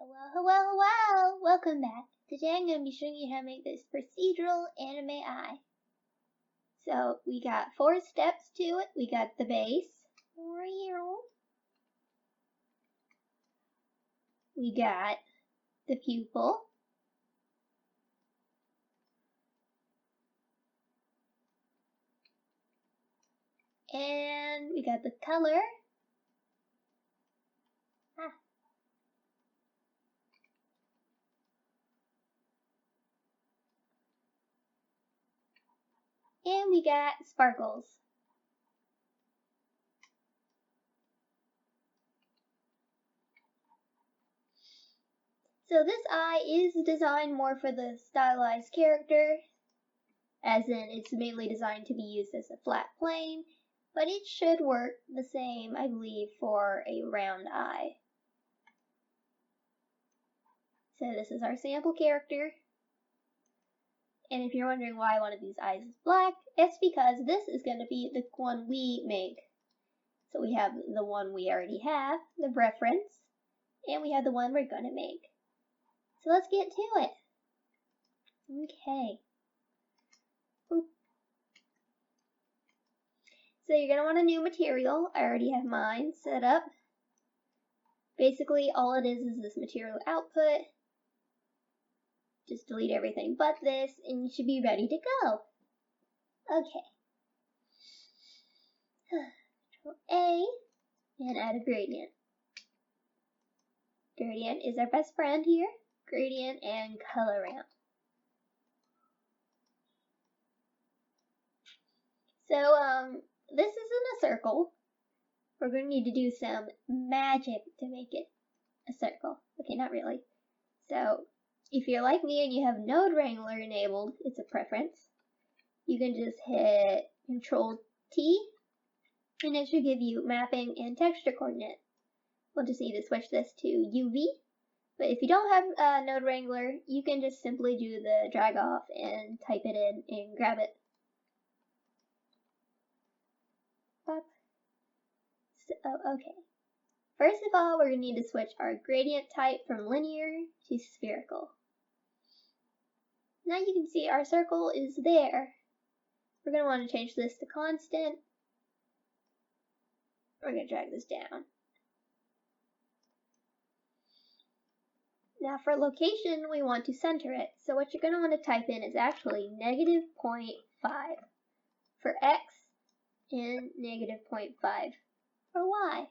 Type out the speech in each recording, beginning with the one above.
Hello! Welcome back. Today I'm going to be showing you how to make this procedural anime eye. So we got 4 steps to it. We got the base. We got the pupil. And we got the color. And we got sparkles. So this eye is designed more for the stylized character, as in it's mainly designed to be used as a flat plane, but it should work the same, I believe, for a round eye. So this is our sample character. And if you're wondering why one of these eyes is black, it's because this is going to be the one we make. So we have the one we already have, the reference, and we have the one we're going to make. So let's get to it. Okay. Boop. So you're going to want a new material. I already have mine set up. Basically, all it is this material output. Just delete everything but this, and you should be ready to go. Okay. Control A, and add a gradient. Gradient is our best friend here. Gradient and color ramp. So, this isn't a circle. We're going to need to do some magic to make it a circle. Okay, not really. So, if you're like me and you have Node Wrangler enabled, it's a preference. You can just hit Control T, and it should give you mapping and texture coordinate. We'll just need to switch this to UV. But if you don't have Node Wrangler, you can just simply do the drag off and type it in and grab it. Pop. So, okay. First of all, we're going to need to switch our gradient type from linear to spherical. Now you can see our circle is there. We're going to want to change this to constant. We're going to drag this down. Now for location, we want to center it. So what you're going to want to type in is actually -0.5 for X and -0.5 for Y.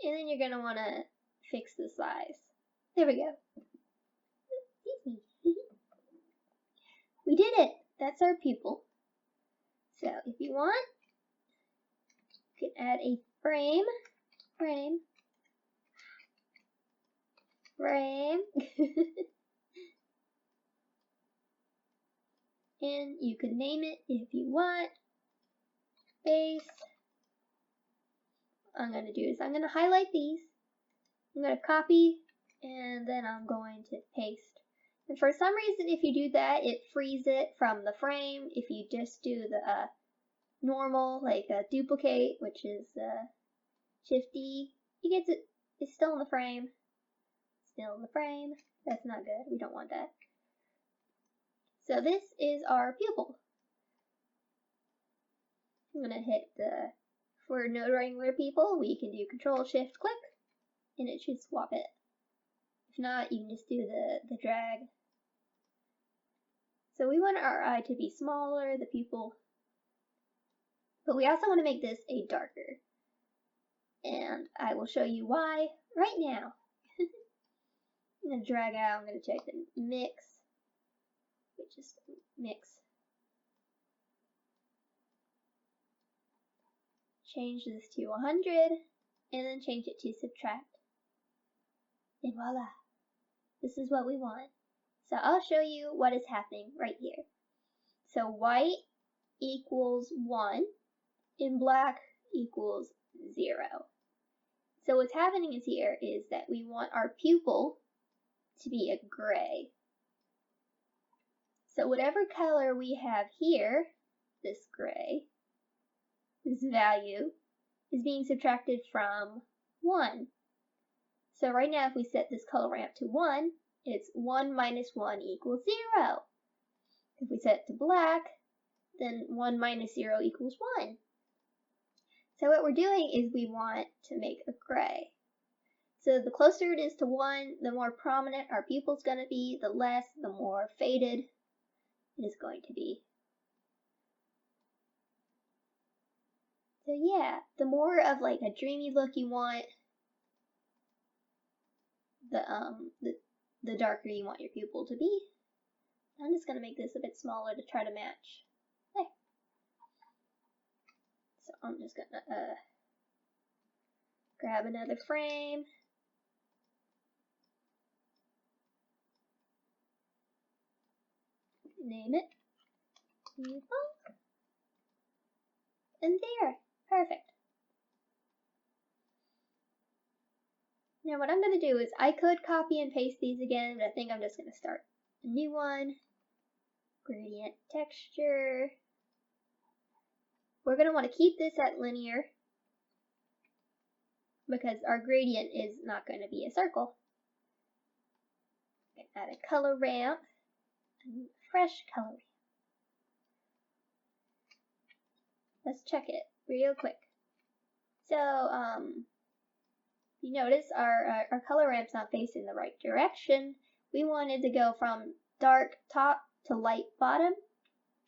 And then you're going to want to fix the size. There we go. We did it! That's our pupil. So if you want, you can add a frame. And you can name it if you want. Base. What I'm going to do is I'm going to highlight these. I'm going to copy, and then I'm going to paste. And for some reason, if you do that, it frees it from the frame. If you just do the normal, like duplicate, which is Shift D, it gets it. It's still in the frame. Still in the frame. That's not good. We don't want that. So this is our pupil. I'm gonna hit the, for Node Wrangler people, we can do Control Shift click, and it should swap it. If not, you can just do the drag. So we want our eye to be smaller, the pupil, but we also want to make this a darker. And I will show you why right now. I'm going to drag out, I'm going to check the mix, which is mix. Change this to 100, and then change it to subtract. And voila, this is what we want. So I'll show you what is happening right here. So white equals 1, and black equals 0. So what's happening is here is that we want our pupil to be a gray. So whatever color we have here, this gray, this value, is being subtracted from 1. So right now, if we set this color ramp to 1, it's 1 minus 1 equals 0. If we set it to black, then 1 minus 0 equals 1. So what we're doing is we want to make a gray. So the closer it is to 1, the more prominent our pupil's going to be, the less, the more faded it is going to be. So yeah, the more of like a dreamy look you want, the darker you want your pupil to be. I'm just going to make this a bit smaller to try to match. There. So I'm just going to grab another frame. Name it. And there. Perfect. Now what I'm going to do is I could copy and paste these again, but I think I'm just going to start a new one. Gradient texture. We're going to want to keep this at linear because our gradient is not going to be a circle. Add a color ramp, and fresh color ramp. Let's check it real quick. So, you notice our color ramp's not facing the right direction. We wanted to go from dark top to light bottom.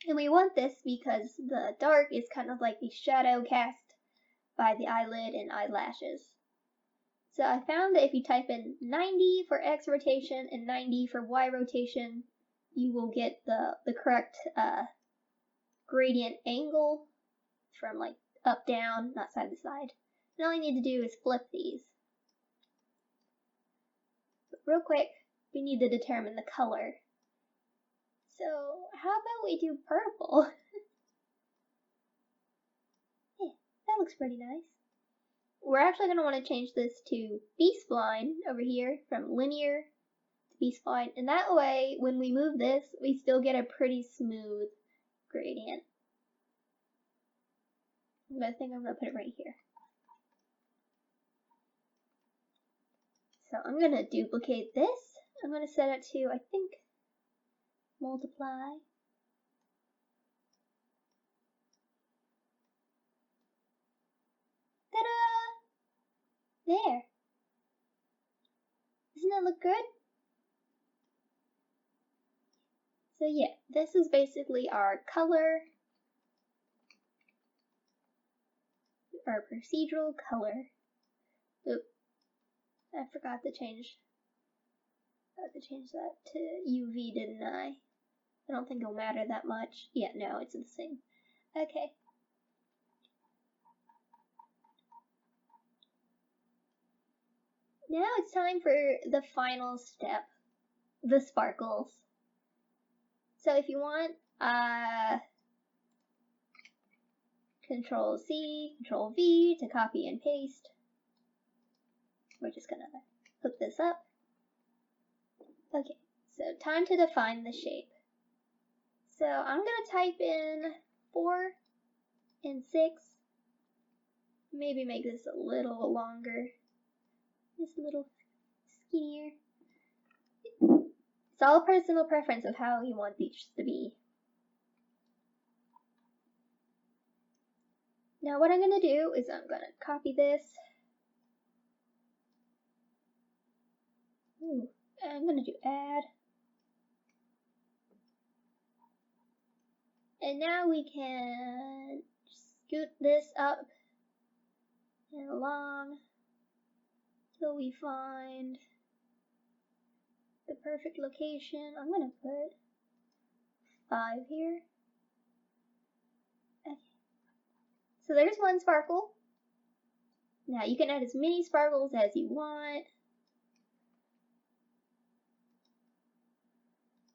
And we want this because the dark is kind of like the shadow cast by the eyelid and eyelashes. So I found that if you type in 90 for X rotation and 90 for Y rotation, you will get the correct gradient angle from like up, down, not side to side. And all you need to do is flip these. But real quick, we need to determine the color. So how about we do purple? Yeah, that looks pretty nice. We're actually going to want to change this to B-spline over here, from linear to B-spline. And that way, when we move this, we still get a pretty smooth gradient. I think I'm going to put it right here. So I'm going to duplicate this. I'm going to set it to, I think, multiply. Ta-da! There. Doesn't that look good? So yeah, this is basically our color, our procedural color. Oop, I forgot to change that to UV, didn't I? I don't think it'll matter that much. Yeah, no, it's the same. Okay. Now it's time for the final step, the sparkles. So if you want, Control C, Control V to copy and paste. We're just gonna hook this up. Okay, so time to define the shape. So I'm gonna type in 4 and 6. Maybe make this a little longer. Just a little skinnier. It's all personal preference of how you want these to be. Now what I'm going to do is I'm going to copy this. Ooh, I'm going to do add. And now we can scoot this up and along till we find the perfect location. I'm going to put 5 here. Okay. So there's one sparkle. Now you can add as many sparkles as you want.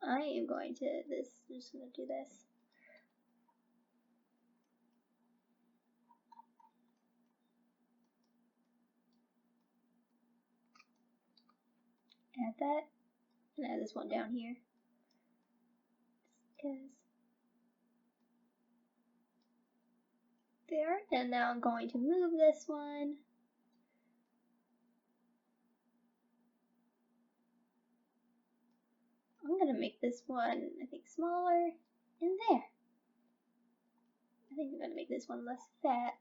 I am going to I'm just going to do this. Add that, and add this one down here. Because there, and now I'm going to move this one. make this one, I think, smaller. And there. I think I'm gonna make this one less fat.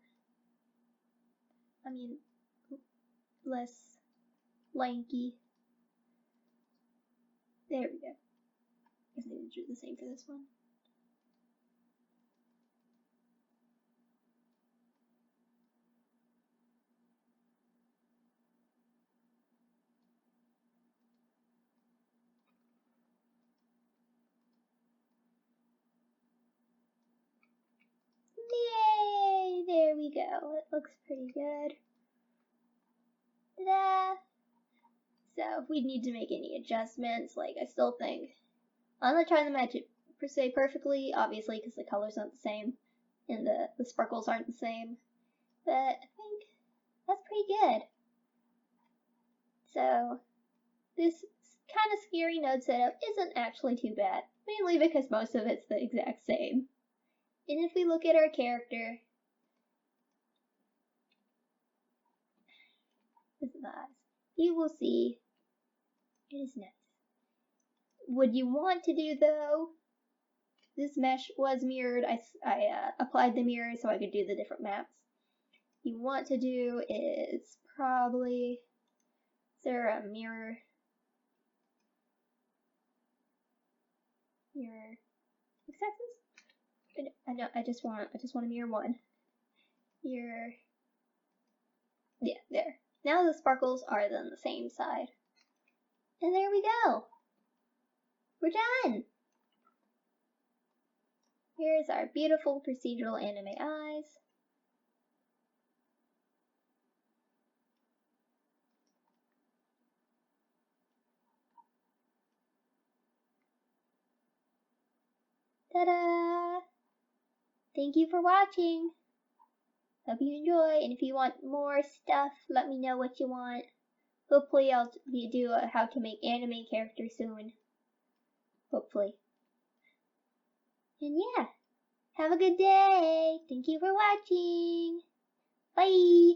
I mean, less lanky. There we go. I guess I need to do the same for this one. Yay! There we go. It looks pretty good. Ta-da! So if we need to make any adjustments, like I still think, I'm not trying to match it per se perfectly, obviously, because the colors aren't the same and the sparkles aren't the same. But I think that's pretty good. So this kind of scary node setup isn't actually too bad, mainly because most of it's the exact same. And if we look at our character, this is the eyes, you will see it is nice. What you want to do though, this mesh was mirrored. I applied the mirror so I could do the different maps. You want to do is probably, is there a mirror? X-axis? I know. I just want to mirror one. Mirror. Yeah, there. Now the sparkles are on the same side. And there we go. We're done. Here's our beautiful procedural anime eyes. Ta-da! Thank you for watching. Hope you enjoy, and if you want more stuff, let me know what you want. Hopefully I'll do a how to make anime characters soon. Hopefully. And yeah, have a good day. Thank you for watching. Bye.